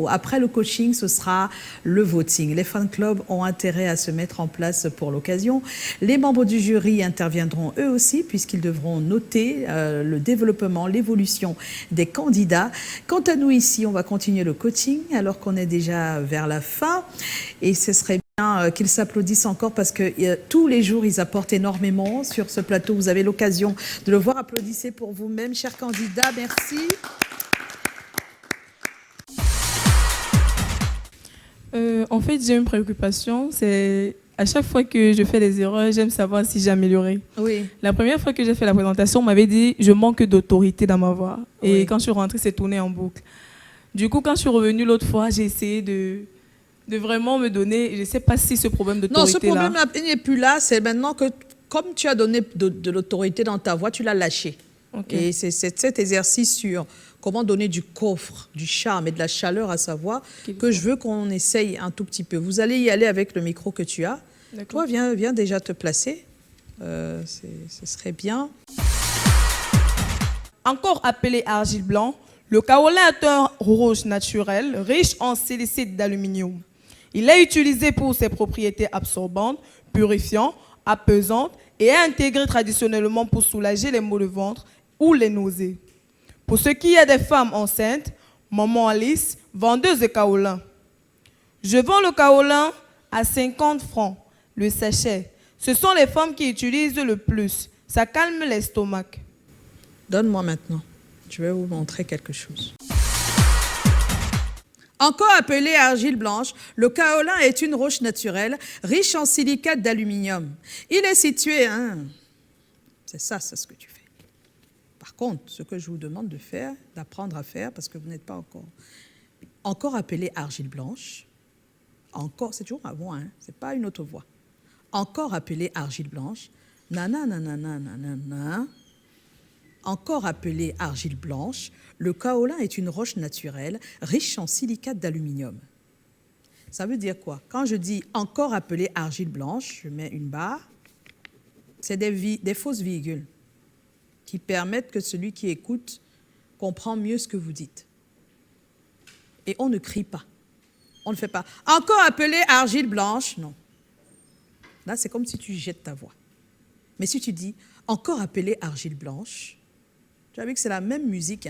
Après le coaching, ce sera le voting. Les fan clubs ont intérêt à se mettre en place pour l'occasion. Les membres du jury interviendront eux aussi puisqu'ils devront noter le développement, l'évolution des candidats. Quant à nous ici, on va continuer le coaching alors qu'on est déjà vers la fin. Et ce serait bien qu'ils s'applaudissent encore parce que tous les jours, ils apportent énormément sur ce plateau. Vous avez l'occasion de le voir. Applaudissez pour vous-même, chers candidats. Merci. En fait, j'ai une préoccupation, c'est à chaque fois que je fais des erreurs, j'aime savoir si j'ai amélioré. Oui. La première fois que j'ai fait la présentation, on m'avait dit je manque d'autorité dans ma voix. Et quand je suis rentrée, c'est tourné en boucle. Du coup, quand je suis revenue l'autre fois, j'ai essayé de vraiment me donner, je ne sais pas si ce problème d'autorité. Non, ce problème n'est plus là, c'est maintenant que comme tu as donné de l'autorité dans ta voix, tu l'as lâché. Okay. Et c'est cet exercice sur comment donner du coffre, du charme et de la chaleur à sa voix que je veux qu'on essaye un tout petit peu. Vous allez y aller avec le micro que tu as. Toi, viens déjà te placer. Ce serait bien. Encore appelé argile blanc, le kaolin est un rouge naturel riche en silicate d'aluminium. Il est utilisé pour ses propriétés absorbantes, purifiantes, apaisantes et est intégré traditionnellement pour soulager les maux de ventre ou les nausées. Pour ce qui est des femmes enceintes, maman Alice, vendeuse de kaolin. Je vends le kaolin à 50 francs, le sachet. Ce sont les femmes qui utilisent le plus. Ça calme l'estomac. Donne-moi maintenant. Je vais vous montrer quelque chose. Encore appelé argile blanche, le kaolin est une roche naturelle riche en silicate d'aluminium. Il est situé... C'est ça, c'est ce que tu fais. Par contre, ce que je vous demande de faire, d'apprendre à faire, parce que vous n'êtes pas encore appelé argile blanche, encore, c'est toujours ma voix, c'est pas une autre voix. Encore appelé argile blanche, nanana, encore appelé argile blanche, le kaolin est une roche naturelle riche en silicate d'aluminium. Ça veut dire quoi? Quand je dis encore appelé argile blanche, je mets une barre, c'est des fausses virgules qui permettent que celui qui écoute comprend mieux ce que vous dites. Et on ne crie pas. On ne fait pas « encore appelé argile blanche », non. Là, c'est comme si tu jettes ta voix. Mais si tu dis « encore appelé argile blanche », tu as vu que c'est la même musique,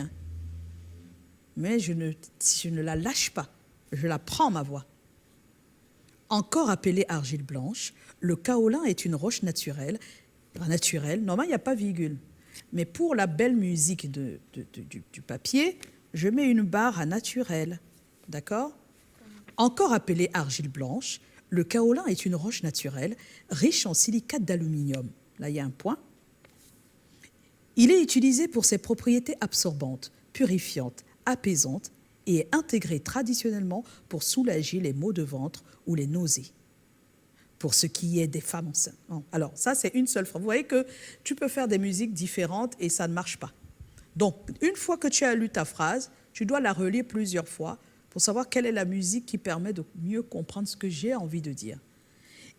mais je ne la lâche pas. Je la prends, ma voix. Encore appelé argile blanche, le kaolin est une roche naturelle. Normalement, il n'y a pas virgule. Mais pour la belle musique du papier, je mets une barre à naturel. D'accord? Encore appelé argile blanche, le kaolin est une roche naturelle riche en silicate d'aluminium. Là, il y a un point. Il est utilisé pour ses propriétés absorbantes, purifiantes, apaisantes et est intégré traditionnellement pour soulager les maux de ventre ou les nausées. Pour ce qui est des femmes enceintes. Alors, ça, c'est une seule phrase. Vous voyez que tu peux faire des musiques différentes et ça ne marche pas. Donc, une fois que tu as lu ta phrase, tu dois la relire plusieurs fois pour savoir quelle est la musique qui permet de mieux comprendre ce que j'ai envie de dire.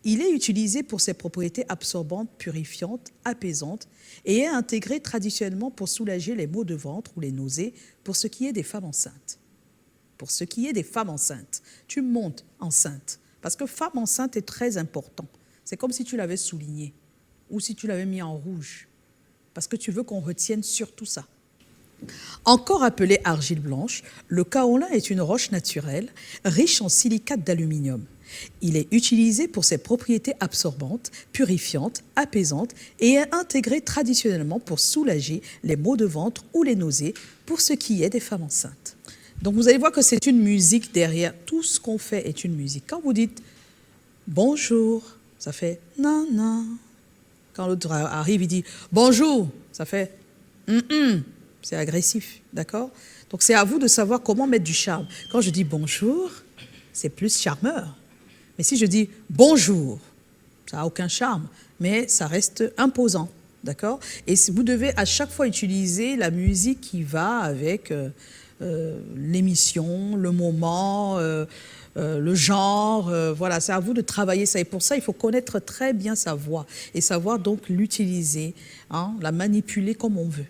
Il est utilisé pour ses propriétés absorbantes, purifiantes, apaisantes et est intégré traditionnellement pour soulager les maux de ventre ou les nausées pour ce qui est des femmes enceintes. Pour ce qui est des femmes enceintes, tu montes enceinte. Parce que femme enceinte est très important. C'est comme si tu l'avais souligné ou si tu l'avais mis en rouge. Parce que tu veux qu'on retienne surtout ça. Encore appelé argile blanche, le kaolin est une roche naturelle riche en silicate d'aluminium. Il est utilisé pour ses propriétés absorbantes, purifiantes, apaisantes et est intégré traditionnellement pour soulager les maux de ventre ou les nausées pour ce qui est des femmes enceintes. Donc vous allez voir que c'est une musique derrière. Tout ce qu'on fait est une musique. Quand vous dites bonjour, ça fait non. Quand l'autre arrive, il dit bonjour, ça fait c'est agressif, d'accord? Donc c'est à vous de savoir comment mettre du charme. Quand je dis bonjour, c'est plus charmeur. Mais si je dis bonjour, ça n'a aucun charme, mais ça reste imposant, d'accord? Et vous devez à chaque fois utiliser la musique qui va avec l'émission, le moment, le genre, voilà, c'est à vous de travailler ça. Et pour ça, il faut connaître très bien sa voix et savoir donc l'utiliser, la manipuler comme on veut.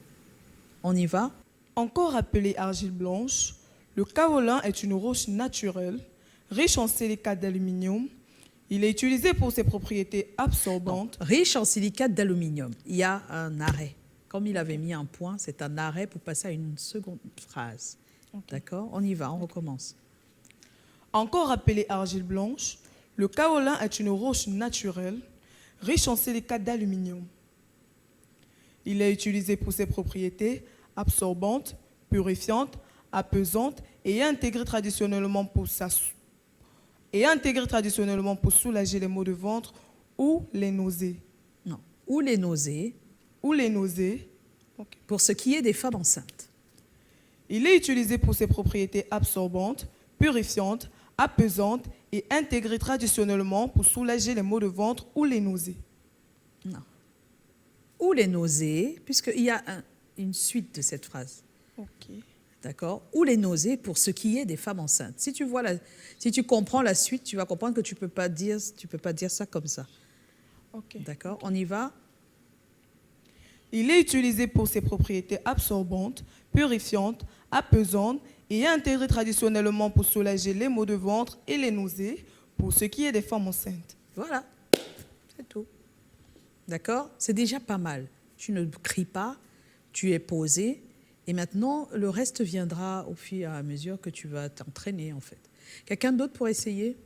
On y va? Encore appelé argile blanche, Le kaolin est une roche naturelle, riche en silicate d'aluminium. Il est utilisé pour ses propriétés absorbantes. Riche en silicate d'aluminium. Il y a un arrêt. Comme il avait mis un point, c'est un arrêt pour passer à une seconde phrase. D'accord? On y va, on recommence. Encore appelé argile blanche, le kaolin est une roche naturelle, riche en silicate d'aluminium. Il est utilisé pour ses propriétés absorbantes, purifiantes, apaisantes et intégré traditionnellement pour soulager les maux de ventre ou les nausées. Non. Ou les nausées. Ou les nausées. Okay. Pour ce qui est des femmes enceintes. Il est utilisé pour ses propriétés absorbantes, purifiantes, apaisantes et intégré traditionnellement pour soulager les maux de ventre ou les nausées. Non. Ou les nausées, puisqu'il y a une suite de cette phrase. Ok. D'accord? Ou les nausées pour ce qui est des femmes enceintes. Si tu comprends la suite, tu vas comprendre que tu peux pas dire ça comme ça. Okay. D'accord? On y va? Il est utilisé pour ses propriétés absorbantes, purifiantes, apaisantes et intégré traditionnellement pour soulager les maux de ventre et les nausées pour ce qui est des femmes enceintes. Voilà, c'est tout. D'accord? C'est déjà pas mal. Tu ne cries pas, tu es posé. Et maintenant, le reste viendra au fur et à mesure que tu vas t'entraîner, en fait. Quelqu'un d'autre pour essayer?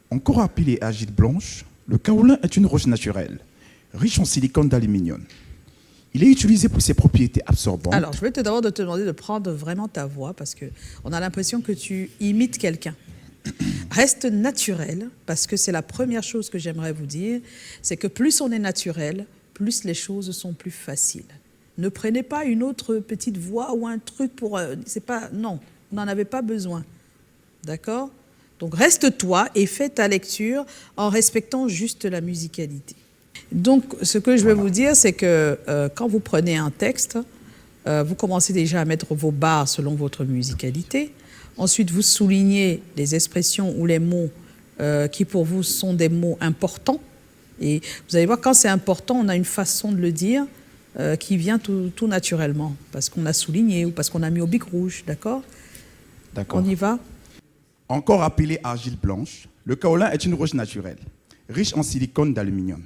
Encore appelé argile blanche, le kaolin est une roche naturelle, riche en silicone d'aluminium. Il est utilisé pour ses propriétés absorbantes. Alors, je vais d'abord te demander de prendre vraiment ta voix parce qu'on a l'impression que tu imites quelqu'un. Reste naturel, parce que c'est la première chose que j'aimerais vous dire, c'est que plus on est naturel, plus les choses sont plus faciles. Ne prenez pas une autre petite voix ou un truc pour... non, vous n'en avez pas besoin. D'accord? Donc, reste toi et fais ta lecture en respectant juste la musicalité. Donc, ce que je vais vous dire, c'est que quand vous prenez un texte, vous commencez déjà à mettre vos barres selon votre musicalité. Ensuite, vous soulignez les expressions ou les mots qui, pour vous, sont des mots importants. Et vous allez voir, quand c'est important, on a une façon de le dire qui vient tout naturellement, parce qu'on a souligné ou parce qu'on a mis au bic rouge, d'accord? D'accord. On y va? Encore appelé argile blanche, le kaolin est une roche naturelle, riche en silicone d'aluminium.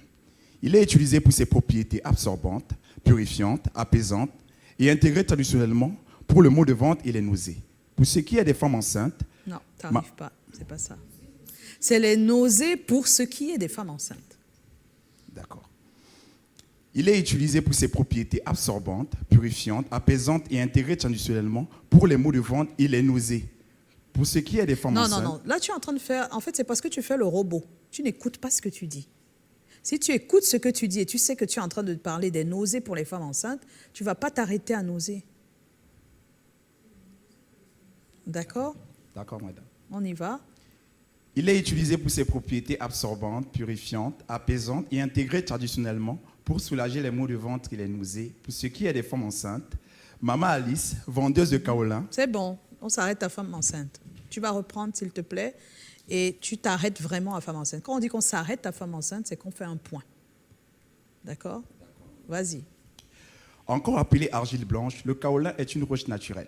Il est utilisé pour ses propriétés absorbantes, purifiantes, apaisantes et intégré traditionnellement pour le maux de ventre et les nausées. Pour ce qui est des femmes enceintes... Non, tu n'arrives pas, c'est pas ça. C'est les nausées pour ce qui est des femmes enceintes. D'accord. Il est utilisé pour ses propriétés absorbantes, purifiantes, apaisantes et intégré traditionnellement pour les maux de ventre et les nausées. Pour ce qui est des femmes enceintes... Non. Là, tu es en train de faire... En fait, c'est parce que tu fais le robot. Tu n'écoutes pas ce que tu dis. Si tu écoutes ce que tu dis et tu sais que tu es en train de parler des nausées pour les femmes enceintes, tu ne vas pas t'arrêter à nausées. D'accord? D'accord, madame. On y va. Il est utilisé pour ses propriétés absorbantes, purifiantes, apaisantes et intégré traditionnellement pour soulager les maux de ventre et les nausées. Pour ce qui est des femmes enceintes, Maman Alice, vendeuse de kaolin... C'est bon, on s'arrête à femme enceinte. Tu vas reprendre, s'il te plaît, et tu t'arrêtes vraiment à femme enceinte. Quand on dit qu'on s'arrête à femme enceinte, c'est qu'on fait un point. D'accord? Vas-y. Encore appelé argile blanche, le kaolin est une roche naturelle,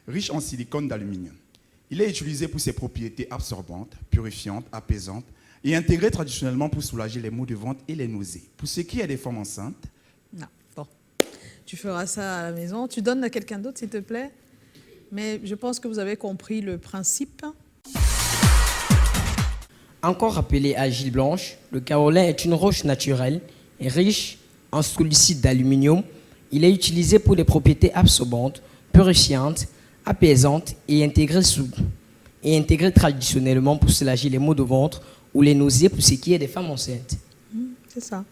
riche en silicone d'aluminium. Il est utilisé pour ses propriétés absorbantes, purifiantes, apaisantes et intégré traditionnellement pour soulager les maux de ventre et les nausées. Pour ce qui est des femmes enceintes... Non, bon. Tu feras ça à la maison. Tu donnes à quelqu'un d'autre, s'il te plaît. Mais je pense que vous avez compris le principe. Encore appelé argile blanche, le kaolin est une roche naturelle et riche en silicate d'aluminium. Il est utilisé pour des propriétés absorbantes, purifiantes, apaisantes et intégré traditionnellement pour soulager les maux de ventre ou les nausées pour ce qui est des femmes enceintes. C'est ça.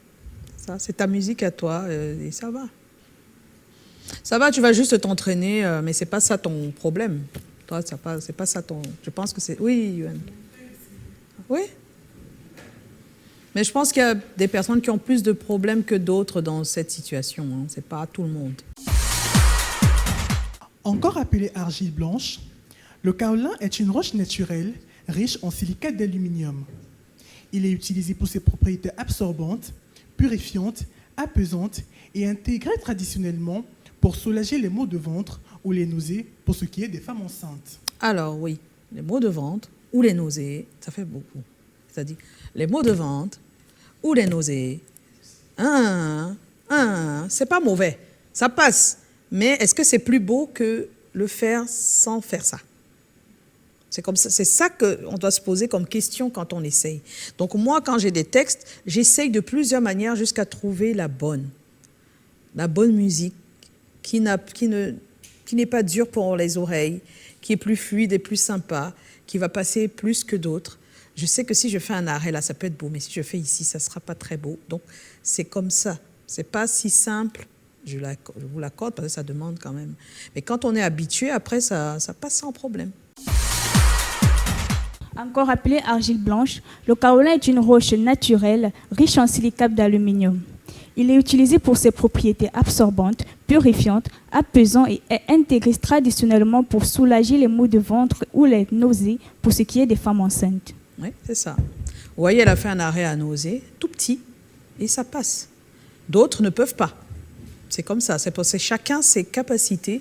C'est ta musique à toi et ça va. Ça va, tu vas juste t'entraîner, mais c'est pas ça ton problème. Toi, c'est pas ça ton... Je pense que c'est... Oui, Yuan. Oui. Mais je pense qu'il y a des personnes qui ont plus de problèmes que d'autres dans cette situation. Hein. C'est pas tout le monde. Encore appelé argile blanche, le kaolin est une roche naturelle riche en silicate d'aluminium. Il est utilisé pour ses propriétés absorbantes, purifiantes, apaisantes et intégré traditionnellement pour soulager les maux de ventre ou les nausées pour ce qui est des femmes enceintes. Alors oui, les maux de ventre ou les nausées, ça fait beaucoup. C'est-à-dire les maux de ventre ou les nausées, c'est pas mauvais, ça passe. Mais est-ce que c'est plus beau que le faire sans faire ça? C'est comme ça, c'est ça qu'on doit se poser comme question quand on essaye. Donc moi, quand j'ai des textes, j'essaye de plusieurs manières jusqu'à trouver la bonne musique qui n'est pas dure pour les oreilles, qui est plus fluide et plus sympa, qui va passer plus que d'autres. Je sais que si je fais un arrêt là, ça peut être beau, mais si je fais ici, ça ne sera pas très beau. Donc c'est comme ça. C'est pas si simple. Je vous l'accorde parce que ça demande quand même. Mais quand on est habitué, après, ça passe sans problème. Encore appelé argile blanche, le kaolin est une roche naturelle riche en silicate d'aluminium. Il est utilisé pour ses propriétés absorbantes, purifiantes, apaisantes et est intégré traditionnellement pour soulager les maux de ventre ou les nausées pour ce qui est des femmes enceintes. Oui, c'est ça. Vous voyez, elle a fait un arrêt à nausée, tout petit, et ça passe. D'autres ne peuvent pas. C'est comme ça. C'est chacun ses capacités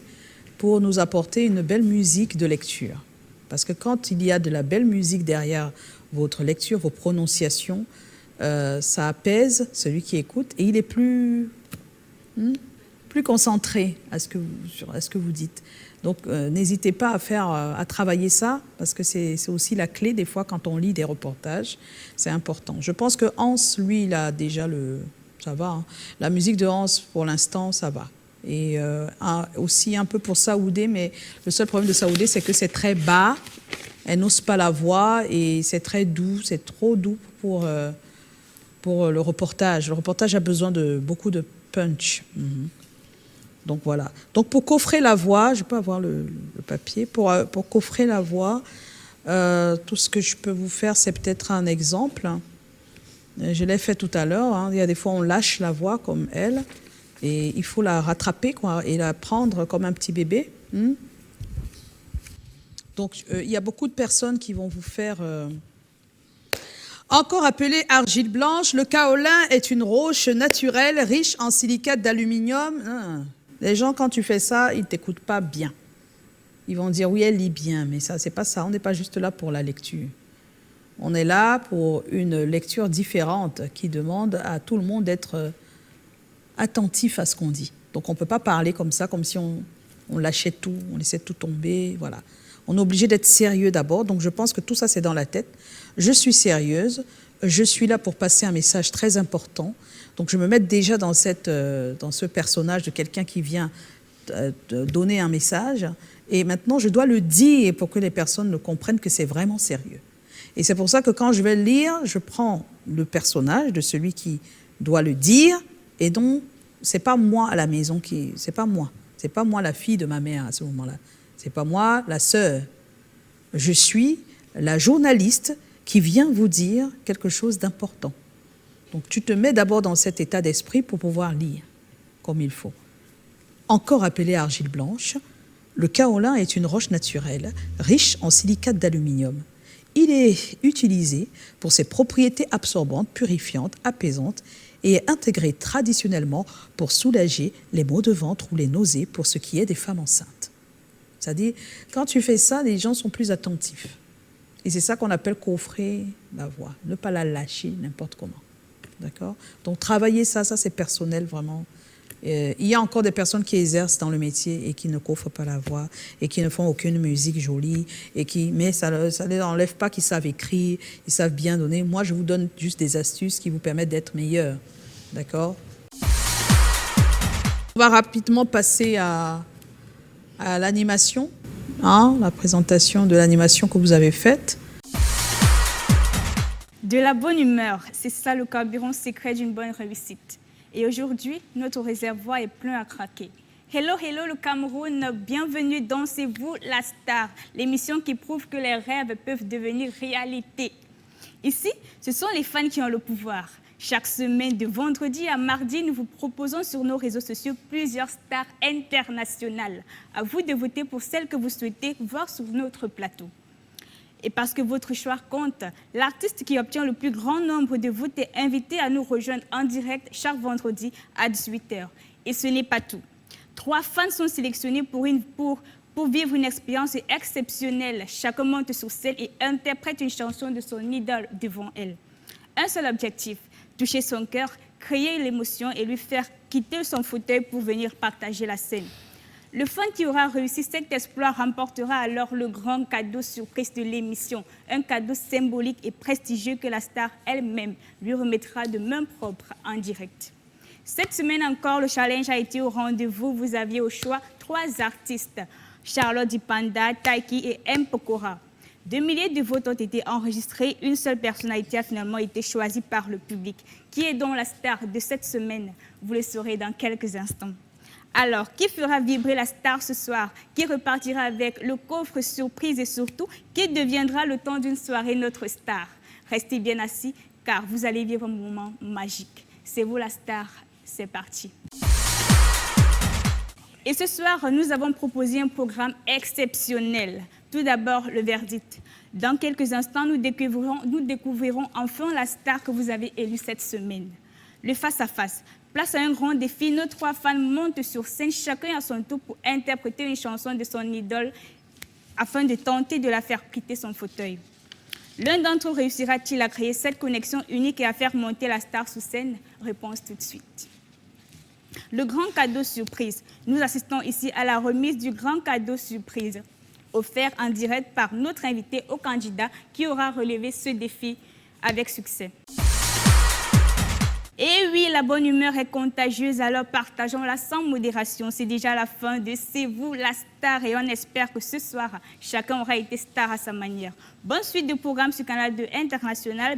pour nous apporter une belle musique de lecture. Parce que quand il y a de la belle musique derrière votre lecture, vos prononciations, ça apaise celui qui écoute et il est plus concentré à ce que vous dites. Donc n'hésitez pas à travailler ça parce que c'est aussi la clé des fois quand on lit des reportages. C'est important. Je pense que Hans, lui, il a déjà ça va. Hein. La musique de Hans, pour l'instant, ça va. Et aussi un peu pour Saoudé, mais le seul problème de Saoudé, c'est que c'est très bas, elle n'ose pas la voix et c'est très doux, c'est trop doux pour le reportage. Le reportage a besoin de beaucoup de punch. Donc voilà. Donc pour coffrer la voix, je peux avoir le papier, pour coffrer la voix, tout ce que je peux vous faire, c'est peut-être un exemple. Je l'ai fait tout à l'heure. Hein. Il y a des fois, on lâche la voix comme elle. Et il faut la rattraper et la prendre comme un petit bébé. Donc, il y a beaucoup de personnes qui vont vous faire... Encore appelée argile blanche, le kaolin est une roche naturelle riche en silicate d'aluminium. Les gens, quand tu fais ça, ils ne t'écoutent pas bien. Ils vont dire, oui, elle lit bien, mais ça, c'est pas ça. On n'est pas juste là pour la lecture. On est là pour une lecture différente qui demande à tout le monde d'être... attentif à ce qu'on dit. Donc on ne peut pas parler comme ça, comme si on lâchait tout, on laissait tout tomber, voilà. On est obligé d'être sérieux d'abord, donc je pense que tout ça c'est dans la tête. Je suis sérieuse, je suis là pour passer un message très important, donc je me mets déjà dans ce personnage de quelqu'un qui vient donner un message, et maintenant je dois le dire pour que les personnes le comprennent que c'est vraiment sérieux. Et c'est pour ça que quand je vais le lire, je prends le personnage de celui qui doit le dire, et donc, c'est pas moi à la maison c'est pas moi la fille de ma mère à ce moment-là. C'est pas moi la sœur. Je suis la journaliste qui vient vous dire quelque chose d'important. Donc, tu te mets d'abord dans cet état d'esprit pour pouvoir lire comme il faut. Encore appelée argile blanche, le kaolin est une roche naturelle riche en silicate d'aluminium. Il est utilisé pour ses propriétés absorbantes, purifiantes, apaisantes et est intégré traditionnellement pour soulager les maux de ventre ou les nausées pour ce qui est des femmes enceintes. C'est-à-dire, quand tu fais ça, les gens sont plus attentifs. Et c'est ça qu'on appelle coffrer la voix, ne pas la lâcher n'importe comment. D'accord ? Donc, travailler ça c'est personnel vraiment. Il y a encore des personnes qui exercent dans le métier et qui ne coffrent pas la voix et qui ne font aucune musique jolie, mais ça ne enlève pas qu'ils savent écrire, ils savent bien donner. Moi, je vous donne juste des astuces qui vous permettent d'être meilleurs. D'accord ? On va rapidement passer à l'animation, la présentation de l'animation que vous avez faite. De la bonne humeur, c'est ça le carburant secret d'une bonne réussite. Et aujourd'hui, notre réservoir est plein à craquer. Hello, hello le Cameroun, bienvenue dans C'est vous la star, l'émission qui prouve que les rêves peuvent devenir réalité. Ici, ce sont les fans qui ont le pouvoir. Chaque semaine, de vendredi à mardi, nous vous proposons sur nos réseaux sociaux plusieurs stars internationales. À vous de voter pour celles que vous souhaitez voir sur notre plateau. Et parce que votre choix compte, l'artiste qui obtient le plus grand nombre de votes est invité à nous rejoindre en direct chaque vendredi à 18h. Et ce n'est pas tout. 3 fans sont sélectionnés pour vivre une expérience exceptionnelle. Chacun monte sur scène et interprète une chanson de son idole devant elle. Un seul objectif, toucher son cœur, créer l'émotion et lui faire quitter son fauteuil pour venir partager la scène. Le fan qui aura réussi cet exploit remportera alors le grand cadeau surprise de l'émission, un cadeau symbolique et prestigieux que la star elle-même lui remettra de main propre en direct. Cette semaine encore, le challenge a été au rendez-vous. Vous aviez au choix 3 artistes, Charlotte Dipanda, Taiki et M. Pokora. 2 milliers de votes ont été enregistrés. Une seule personnalité a finalement été choisie par le public. Qui est donc la star de cette semaine? Vous le saurez dans quelques instants. Alors, qui fera vibrer la star ce soir? Qui repartira avec le coffre surprise et surtout, qui deviendra le temps d'une soirée notre star? Restez bien assis car vous allez vivre un moment magique. C'est vous la star, c'est parti. Et ce soir, nous avons proposé un programme exceptionnel. Tout d'abord, le verdict. Dans quelques instants, nous découvrirons enfin la star que vous avez élue cette semaine. Le face-à-face. Place à un grand défi, nos 3 fans montent sur scène, chacun à son tour pour interpréter une chanson de son idole afin de tenter de la faire quitter son fauteuil. L'un d'entre eux réussira-t-il à créer cette connexion unique et à faire monter la star sur scène? Réponse tout de suite. Le grand cadeau surprise. Nous assistons ici à la remise du grand cadeau surprise, offert en direct par notre invité au candidat qui aura relevé ce défi avec succès. Et oui, la bonne humeur est contagieuse, alors partageons-la sans modération. C'est déjà la fin de C'est vous la star et on espère que ce soir, chacun aura été star à sa manière. Bonne suite de programme sur Canal 2 International,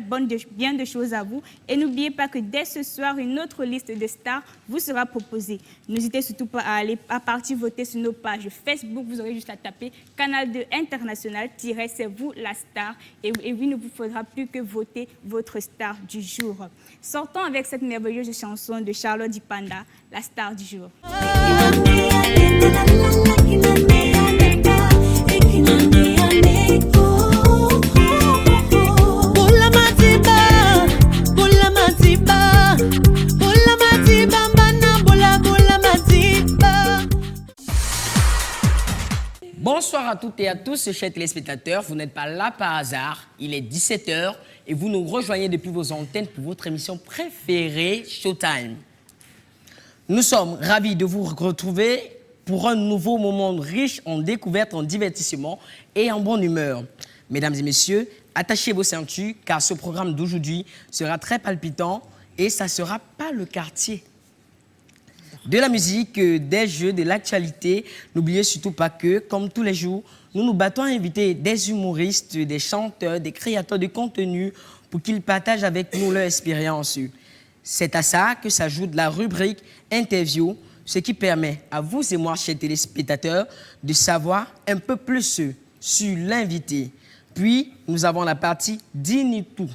bien de choses à vous. Et n'oubliez pas que dès ce soir, une autre liste de stars vous sera proposée. N'hésitez surtout pas à partir voter sur nos pages Facebook. Vous aurez juste à taper Canal 2 International, c'est vous la star. Et oui, il ne vous faudra plus que voter votre star du jour. Sortons avec cette merveilleuse chanson de Charlotte Dipanda, la star du jour. Bonsoir à toutes et à tous, chers téléspectateurs. Vous n'êtes pas là par hasard. Il est 17h et vous nous rejoignez depuis vos antennes pour votre émission préférée, Showtime. Nous sommes ravis de vous retrouver pour un nouveau moment riche en découvertes, en divertissement et en bonne humeur. Mesdames et messieurs, attachez vos ceintures car ce programme d'aujourd'hui sera très palpitant et ça ne sera pas le quartier. De la musique, des jeux, de l'actualité. N'oubliez surtout pas que, comme tous les jours, nous nous battons à inviter des humoristes, des chanteurs, des créateurs de contenu pour qu'ils partagent avec nous leur expérience. C'est à ça que s'ajoute la rubrique interview, ce qui permet à vous et moi, chers téléspectateurs, de savoir un peu plus sur l'invité. Puis, nous avons la partie Dis-nous tout.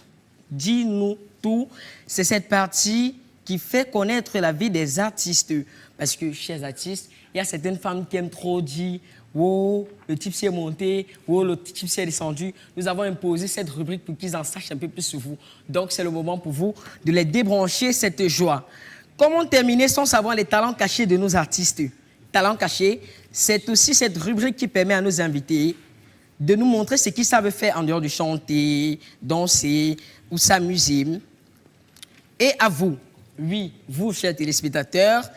Dis-nous tout. C'est cette partie qui fait connaître la vie des artistes. Parce que, chers artistes, il y a certaines femmes qui aiment trop dire « Wow, le type s'est monté, wow, le type s'est descendu ». Nous avons imposé cette rubrique pour qu'ils en sachent un peu plus sur vous. Donc, c'est le moment pour vous de les débrancher cette joie. Comment terminer sans savoir les talents cachés de nos artistes? Talents cachés, c'est aussi cette rubrique qui permet à nos invités de nous montrer ce qu'ils savent faire en dehors de chanter, danser ou s'amuser. Et à vous, oui, vous, chers téléspectateurs,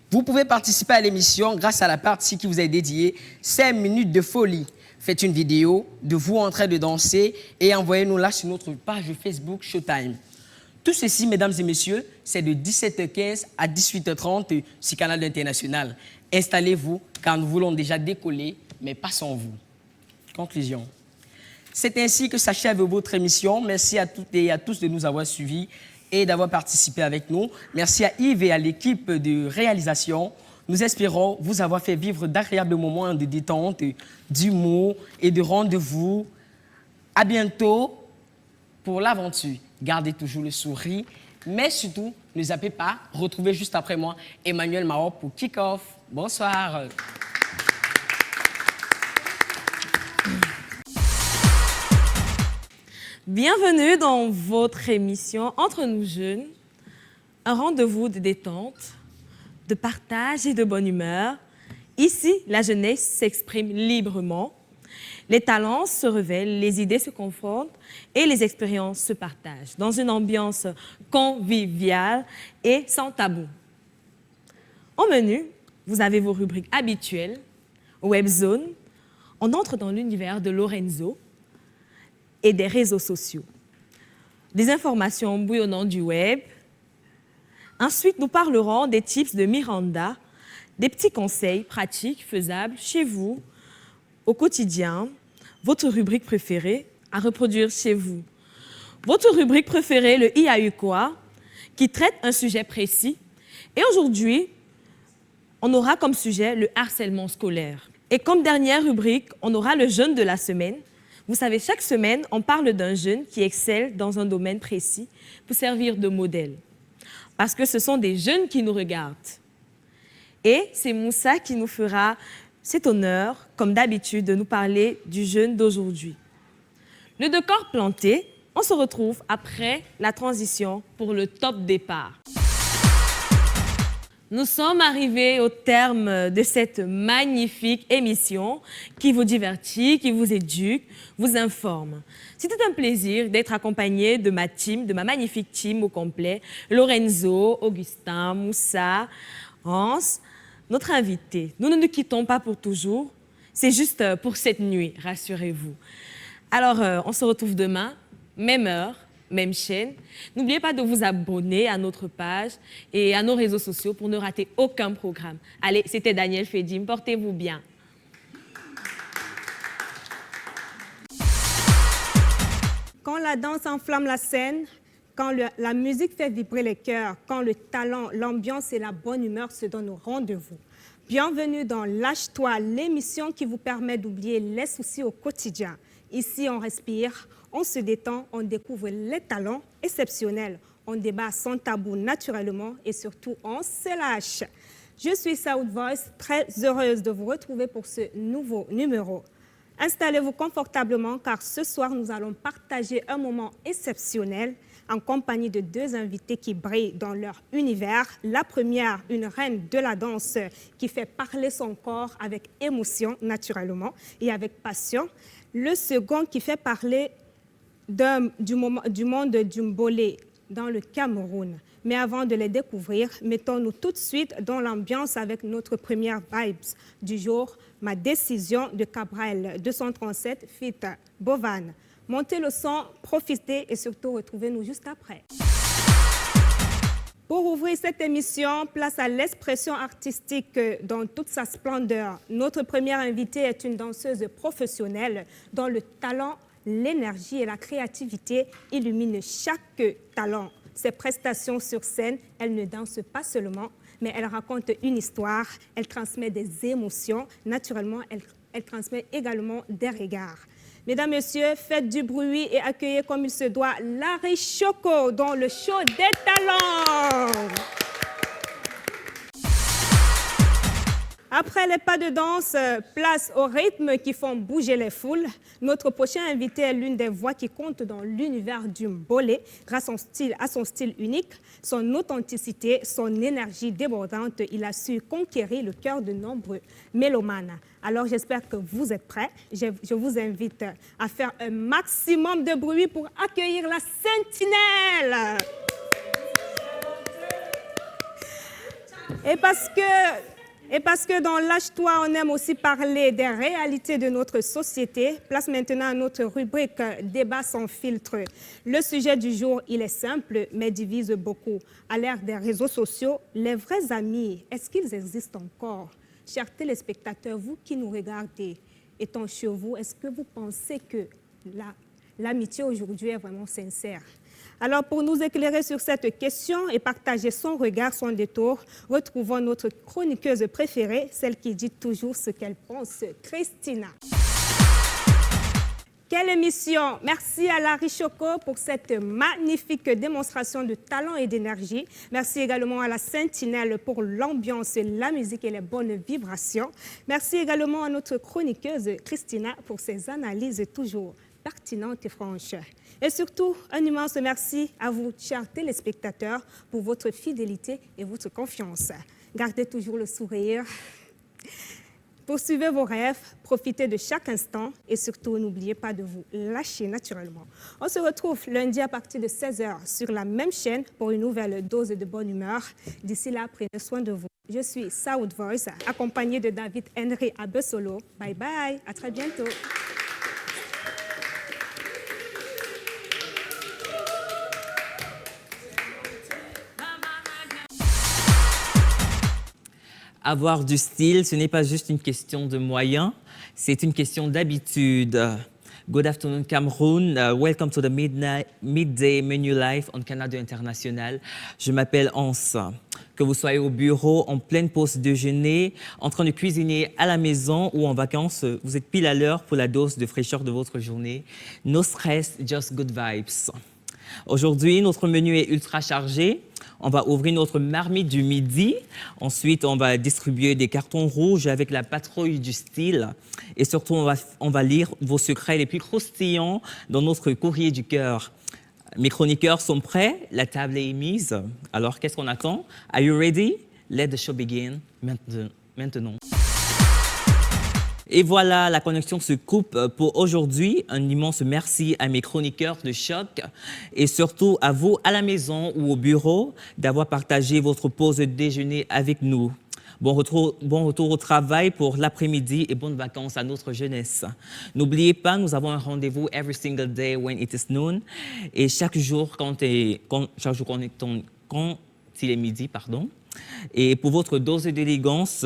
vous pouvez participer à l'émission grâce à la partie qui vous est dédiée, 5 minutes de folie. Faites une vidéo de vous en train de danser et envoyez-nous là sur notre page Facebook Showtime. Tout ceci, mesdames et messieurs, c'est de 17h15 à 18h30 sur Canal International. Installez-vous car nous voulons déjà décoller, mais pas sans vous. Conclusion. C'est ainsi que s'achève votre émission. Merci à toutes et à tous de nous avoir suivis et d'avoir participé avec nous. Merci à Yves et à l'équipe de réalisation. Nous espérons vous avoir fait vivre d'agréables moments de détente, d'humour et de rendez-vous. À bientôt pour l'aventure. Gardez toujours le sourire, mais surtout, ne zappez pas. Retrouvez juste après moi Emmanuel Mao pour Kick-Off. Bonsoir. Bienvenue dans votre émission Entre nous jeunes, un rendez-vous de détente, de partage et de bonne humeur Ici, la jeunesse s'exprime librement, les talents se révèlent, les idées se confrontent et les expériences se partagent dans une ambiance conviviale et sans tabou. Au menu, vous avez vos rubriques habituelles, Webzone, on entre dans l'univers de Lorenzo et des réseaux sociaux. Des informations bouillonnantes du web. Ensuite, nous parlerons des tips de Miranda, des petits conseils pratiques, faisables chez vous, au quotidien, votre rubrique préférée à reproduire chez vous. Votre rubrique préférée, le I a eu quoi, qui traite un sujet précis. Et aujourd'hui, on aura comme sujet le harcèlement scolaire. Et comme dernière rubrique, on aura le jeune de la semaine. Vous savez, chaque semaine, on parle d'un jeune qui excelle dans un domaine précis pour servir de modèle. Parce que ce sont des jeunes qui nous regardent. Et c'est Moussa qui nous fera cet honneur, comme d'habitude, de nous parler du jeune d'aujourd'hui. Le décor planté, on se retrouve après la transition pour le top départ. Nous sommes arrivés au terme de cette magnifique émission qui vous divertit, qui vous éduque, vous informe. C'était un plaisir d'être accompagné de ma team, de ma magnifique team au complet. Lorenzo, Augustin, Moussa, Hans, notre invité. Nous ne nous quittons pas pour toujours. C'est juste pour cette nuit, rassurez-vous. Alors, on se retrouve demain, même heure, même chaîne. N'oubliez pas de vous abonner à notre page et à nos réseaux sociaux pour ne rater aucun programme. Allez, c'était Daniel Fedim, portez-vous bien. Quand la danse enflamme la scène, quand la musique fait vibrer les cœurs, quand le talent, l'ambiance et la bonne humeur se donnent au rendez-vous. Bienvenue dans Lâche-toi, l'émission qui vous permet d'oublier les soucis au quotidien. Ici, on respire, on se détend, on découvre les talents exceptionnels. On débat sans tabou naturellement et surtout, on se lâche. Je suis South Voice, très heureuse de vous retrouver pour ce nouveau numéro. Installez-vous confortablement car ce soir, nous allons partager un moment exceptionnel en compagnie de deux invités qui brillent dans leur univers. La première, une reine de la danse qui fait parler son corps avec émotion naturellement et avec passion. Le second qui fait parler du monde du mbolé dans le Cameroun. Mais avant de les découvrir, mettons-nous tout de suite dans l'ambiance avec notre première vibes du jour, Ma décision de Cabral 237 feat. Bovan. Montez le son, profitez et surtout retrouvez-nous juste après. Pour ouvrir cette émission, place à l'expression artistique dans toute sa splendeur. Notre première invitée est une danseuse professionnelle dont le talent, l'énergie et la créativité illuminent chaque talent. Ses prestations sur scène, elle ne danse pas seulement, mais elle raconte une histoire, elle transmet des émotions. Naturellement, elle transmet également des regards. Mesdames, Messieurs, faites du bruit et accueillez comme il se doit Larry Choco dans le show des talents. Après les pas de danse, place au rythme qui font bouger les foules. Notre prochain invité est l'une des voix qui compte dans l'univers du mbolé grâce à son style unique, son authenticité, son énergie débordante. Il a su conquérir le cœur de nombreux mélomanes. Alors j'espère que vous êtes prêts. Je vous invite à faire un maximum de bruit pour accueillir la sentinelle. Et parce que dans Lâche-toi, on aime aussi parler des réalités de notre société. Place maintenant à notre rubrique Débat sans filtre. Le sujet du jour, il est simple, mais divise beaucoup. À l'ère des réseaux sociaux, les vrais amis, est-ce qu'ils existent encore? Chers téléspectateurs, vous qui nous regardez, étant chez vous, est-ce que vous pensez que l'amitié aujourd'hui est vraiment sincère? Alors, pour nous éclairer sur cette question et partager son regard, son détour, retrouvons notre chroniqueuse préférée, celle qui dit toujours ce qu'elle pense, Christina. Quelle émission! Merci à Larry Choco pour cette magnifique démonstration de talent et d'énergie. Merci également à la Sentinelle pour l'ambiance, la musique et les bonnes vibrations. Merci également à notre chroniqueuse Christina pour ses analyses toujours pertinentes et franches. Et surtout, un immense merci à vous, chers téléspectateurs, pour votre fidélité et votre confiance. Gardez toujours le sourire. Poursuivez vos rêves, profitez de chaque instant et surtout, n'oubliez pas de vous lâcher naturellement. On se retrouve lundi à partir de 16h sur la même chaîne pour une nouvelle dose de bonne humeur. D'ici là, prenez soin de vous. Je suis South Voice, accompagnée de David Henry Abesolo. Bye bye, à très bientôt. Avoir du style, ce n'est pas juste une question de moyens, c'est une question d'habitude. Good afternoon, Cameroun. Welcome to the midday menu live on Canada International. Je m'appelle Hans. Que vous soyez au bureau, en pleine pause déjeuner, en train de cuisiner à la maison ou en vacances, vous êtes pile à l'heure pour la dose de fraîcheur de votre journée. No stress, just good vibes. Aujourd'hui, notre menu est ultra chargé. On va ouvrir notre marmite du midi. Ensuite, on va distribuer des cartons rouges avec la patrouille du style. Et surtout, on va lire vos secrets les plus croustillants dans notre courrier du cœur. Mes chroniqueurs sont prêts, la table est mise. Alors, qu'est-ce qu'on attend? Are you ready? Let the show begin maintenant. Et voilà, la connexion se coupe pour aujourd'hui. Un immense merci à mes chroniqueurs de choc et surtout à vous à la maison ou au bureau d'avoir partagé votre pause de déjeuner avec nous. Bon retour au travail pour l'après-midi et bonnes vacances à notre jeunesse. N'oubliez pas, nous avons un rendez-vous every single day when it is noon. Et chaque jour quand il est midi, pardon. Et pour votre dose d'élégance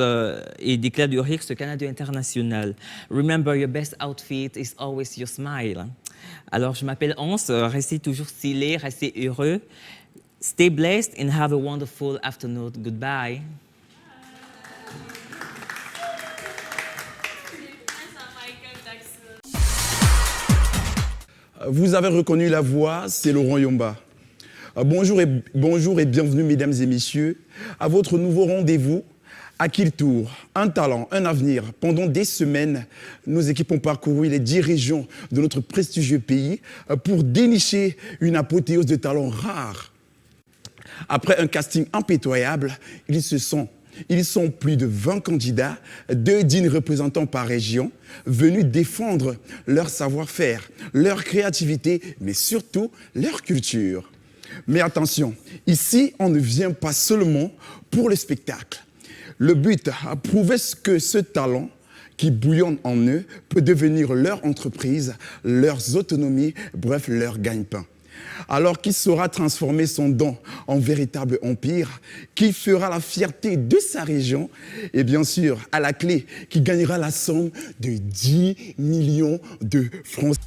et d'éclat de rire, ce Canada International. Remember, your best outfit is always your smile. Alors, je m'appelle Hans, restez toujours stylé, restez heureux. Stay blessed and have a wonderful afternoon. Goodbye. Vous avez reconnu la voix, c'est Laurent Yomba. Bonjour et bienvenue, mesdames et messieurs, à votre nouveau rendez-vous. À qui le tour? Un talent, un avenir. Pendant des semaines, nos équipes ont parcouru les 10 régions de notre prestigieux pays pour dénicher une apothéose de talents rares. Après un casting impitoyable, ils sont plus de 20 candidats, 2 dignes représentants par région, venus défendre leur savoir-faire, leur créativité, mais surtout leur culture. Mais attention, ici, on ne vient pas seulement pour le spectacle. Le but, prouver que ce talent qui bouillonne en eux peut devenir leur entreprise, leurs autonomies, bref, leur gagne-pain. Alors, qui saura transformer son don en véritable empire? Qui fera la fierté de sa région? Et bien sûr, à la clé, qui gagnera la somme de 10 millions de francs.